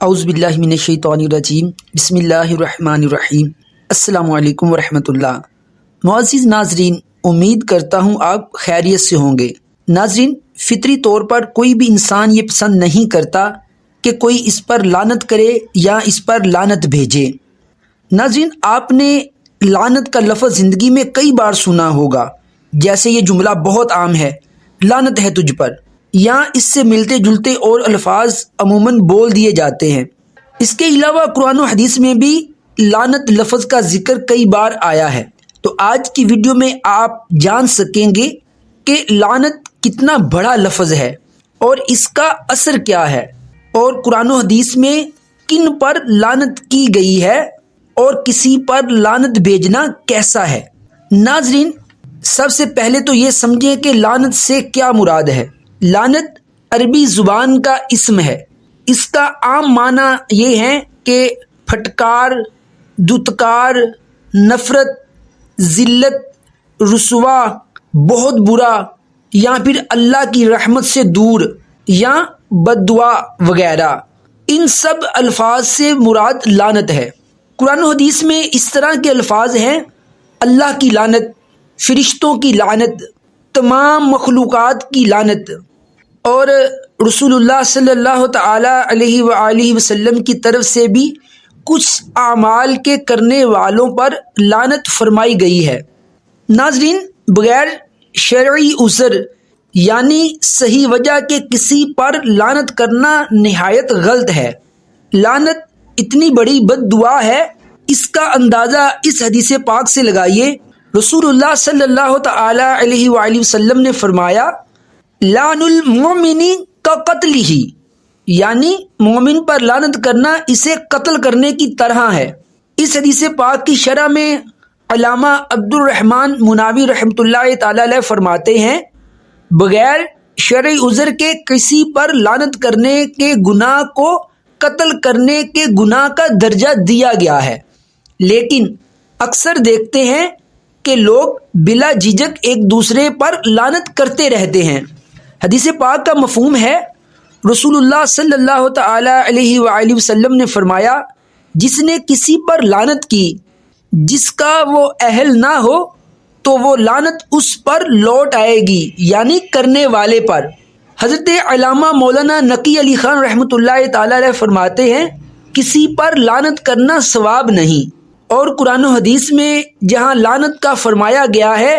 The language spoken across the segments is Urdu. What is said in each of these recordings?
اعوذ باللہ من الشیطان الرجیم بسم اللہ الرحمن الرحیم السلام علیکم ورحمۃ اللہ۔ معزز ناظرین، امید کرتا ہوں آپ خیریت سے ہوں گے۔ ناظرین، فطری طور پر کوئی بھی انسان یہ پسند نہیں کرتا کہ کوئی اس پر لعنت کرے یا اس پر لعنت بھیجے۔ ناظرین، آپ نے لعنت کا لفظ زندگی میں کئی بار سنا ہوگا، جیسے یہ جملہ بہت عام ہے، لعنت ہے تجھ پر، یا اس سے ملتے جلتے اور الفاظ عموماً بول دیے جاتے ہیں۔ اس کے علاوہ قرآن و حدیث میں بھی لعنت لفظ کا ذکر کئی بار آیا ہے۔ تو آج کی ویڈیو میں آپ جان سکیں گے کہ لعنت کتنا بڑا لفظ ہے اور اس کا اثر کیا ہے، اور قرآن و حدیث میں کن پر لعنت کی گئی ہے اور کسی پر لعنت بھیجنا کیسا ہے۔ ناظرین، سب سے پہلے تو یہ سمجھیں کہ لعنت سے کیا مراد ہے۔ لعنت عربی زبان کا اسم ہے۔ اس کا عام معنی یہ ہے کہ پھٹکار، دھتکار، نفرت، ذلت، رسوا، بہت برا، یا پھر اللہ کی رحمت سے دور، یا بد دعا وغیرہ۔ ان سب الفاظ سے مراد لعنت ہے۔ قرآن و حدیث میں اس طرح کے الفاظ ہیں: اللہ کی لعنت، فرشتوں کی لعنت، تمام مخلوقات کی لعنت، اور رسول اللہ صلی اللہ تعالی علیہ وآلہ وسلم کی طرف سے بھی کچھ اعمال کے کرنے والوں پر لعنت فرمائی گئی ہے۔ ناظرین، بغیر شرعی عذر یعنی صحیح وجہ کے کسی پر لعنت کرنا نہایت غلط ہے۔ لعنت اتنی بڑی بد دعا ہے، اس کا اندازہ اس حدیث پاک سے لگائیے۔ رسول اللہ صلی اللہ تعالی علیہ وآلہ وسلم نے فرمایا، لعن المؤمن کا قتل ہی، یعنی مومن پر لعنت کرنا اسے قتل کرنے کی طرح ہے۔ اس حدیث پاک کی شرح میں علامہ عبد الرحمن مناوی رحمۃ اللہ تعالی علیہ فرماتے ہیں، بغیر شرعی عذر کے کسی پر لعنت کرنے کے گناہ کو قتل کرنے کے گناہ کا درجہ دیا گیا ہے، لیکن اکثر دیکھتے ہیں کہ لوگ بلا جھجک ایک دوسرے پر لعنت کرتے رہتے ہیں۔ حدیث پاک کا مفہوم ہے، رسول اللہ صلی اللہ تعالی علیہ وآلہ وسلم نے فرمایا، جس نے کسی پر لعنت کی جس کا وہ اہل نہ ہو تو وہ لعنت اس پر لوٹ آئے گی، یعنی کرنے والے پر۔ حضرت علامہ مولانا نقی علی خان رحمۃ اللہ تعالی علیہ فرماتے ہیں، کسی پر لعنت کرنا ثواب نہیں، اور قرآن و حدیث میں جہاں لعنت کا فرمایا گیا ہے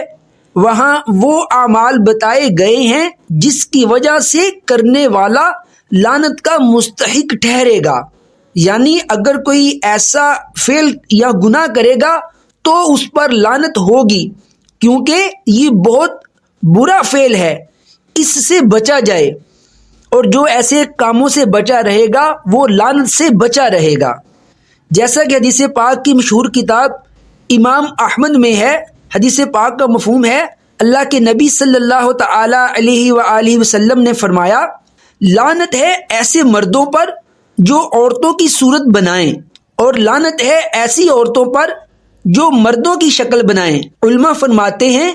وہاں وہ اعمال بتائے گئے ہیں جس کی وجہ سے کرنے والا لعنت کا مستحق ٹھہرے گا۔ یعنی اگر کوئی ایسا فعل یا گناہ کرے گا تو اس پر لعنت ہوگی، کیونکہ یہ بہت برا فعل ہے، اس سے بچا جائے، اور جو ایسے کاموں سے بچا رہے گا وہ لعنت سے بچا رہے گا۔ جیسا کہ حدیث پاک کی مشہور کتاب امام احمد میں ہے، حدیث پاک کا مفہوم ہے، اللہ کے نبی صلی اللہ تعالی علیہ وآلہ وسلم نے فرمایا، لعنت ہے ایسے مردوں پر جو عورتوں کی صورت بنائیں، اور لعنت ہے ایسی عورتوں پر جو مردوں کی شکل بنائیں۔ علماء فرماتے ہیں،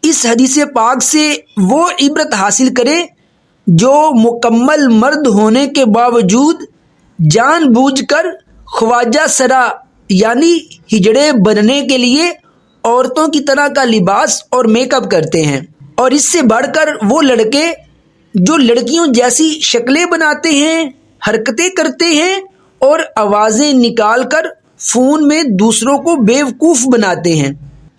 اس حدیث پاک سے وہ عبرت حاصل کرے جو مکمل مرد ہونے کے باوجود جان بوجھ کر خواجہ سرا یعنی ہجڑے بننے کے لیے عورتوں کی طرح کا لباس اور میک اپ کرتے ہیں، اور اس سے بڑھ کر وہ لڑکے جو لڑکیوں جیسی شکلیں بناتے ہیں، حرکتیں کرتے ہیں اور آوازیں نکال کر فون میں دوسروں کو بیوقوف بناتے ہیں۔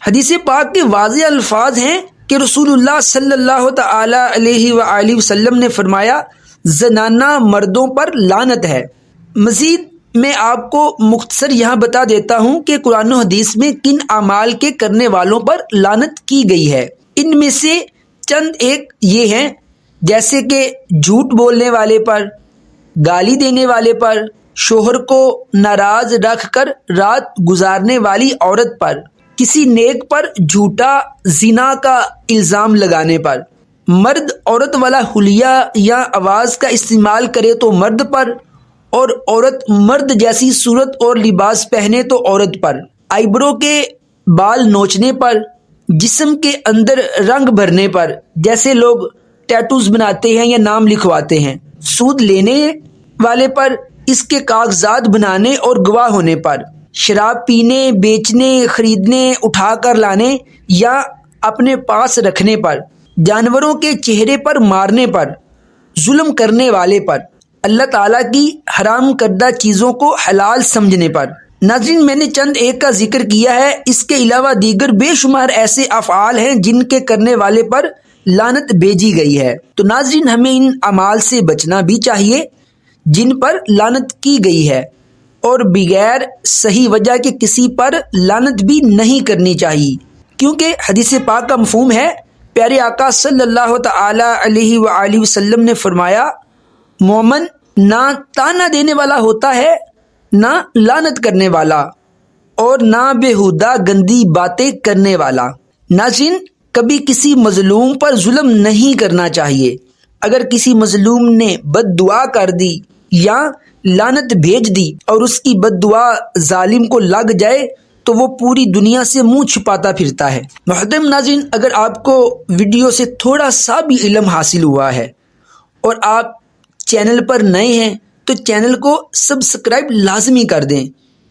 حدیث پاک کے واضح الفاظ ہیں کہ رسول اللہ صلی اللہ تعالی علیہ وآلہ وسلم نے فرمایا، زنانہ مردوں پر لعنت ہے۔ مزید میں آپ کو مختصر یہاں بتا دیتا ہوں کہ قرآن و حدیث میں کن اعمال کے کرنے والوں پر لعنت کی گئی ہے۔ ان میں سے چند ایک یہ ہیں، جیسے کہ جھوٹ بولنے والے پر، گالی دینے والے پر، شوہر کو ناراض رکھ کر رات گزارنے والی عورت پر، کسی نیک پر جھوٹا زنا کا الزام لگانے پر، مرد عورت والا حلیہ یا آواز کا استعمال کرے تو مرد پر، اور عورت مرد جیسی صورت اور لباس پہنے تو عورت پر، آئیبرو کے بال نوچنے پر، جسم کے اندر رنگ بھرنے پر، جیسے لوگ ٹیٹوز بناتے ہیں یا نام لکھواتے ہیں، سود لینے والے پر، اس کے کاغذات بنانے اور گواہ ہونے پر، شراب پینے، بیچنے، خریدنے، اٹھا کر لانے یا اپنے پاس رکھنے پر، جانوروں کے چہرے پر مارنے پر، ظلم کرنے والے پر، اللہ تعالیٰ کی حرام کردہ چیزوں کو حلال سمجھنے پر۔ ناظرین، میں نے چند ایک کا ذکر کیا ہے، اس کے علاوہ دیگر بے شمار ایسے افعال ہیں جن کے کرنے والے پر لعنت بھیجی گئی ہے۔ تو ناظرین، ہمیں ان اعمال سے بچنا بھی چاہیے جن پر لعنت کی گئی ہے، اور بغیر صحیح وجہ کے کسی پر لعنت بھی نہیں کرنی چاہیے، کیونکہ حدیث پاک کا مفہوم ہے، پیارے آقا صلی اللہ تعالی علیہ وآلہ وسلم نے فرمایا، مومن نہ تانا دینے والا ہوتا ہے، نہ لعنت کرنے والا، اور نہ بےہودہ گندی باتیں کرنے والا۔ ناظرین، کبھی کسی مظلوم پر ظلم نہیں کرنا چاہیے۔ اگر کسی مظلوم نے بد دعا کر دی یا لعنت بھیج دی اور اس کی بد دعا ظالم کو لگ جائے تو وہ پوری دنیا سے منہ چھپاتا پھرتا ہے۔ محترم ناظرین، اگر آپ کو ویڈیو سے تھوڑا سا بھی علم حاصل ہوا ہے اور آپ چینل پر نئے ہیں تو چینل کو سبسکرائب لازمی کر دیں،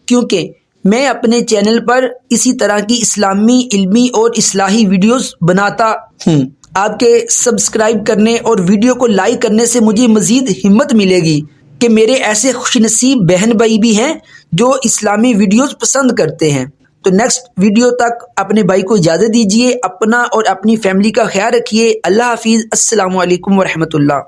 کیونکہ میں اپنے چینل پر اسی طرح کی اسلامی، علمی اور اصلاحی ویڈیوز بناتا ہوں۔ آپ کے سبسکرائب کرنے اور ویڈیو کو لائک کرنے سے مجھے مزید ہمت ملے گی کہ میرے ایسے خوش نصیب بہن بھائی بھی ہیں جو اسلامی ویڈیوز پسند کرتے ہیں۔ تو نیکسٹ ویڈیو تک اپنے بھائی کو اجازت دیجیے، اپنا اور اپنی فیملی کا خیال رکھیے۔ اللہ حافظ، السلام علیکم ورحمۃ اللہ۔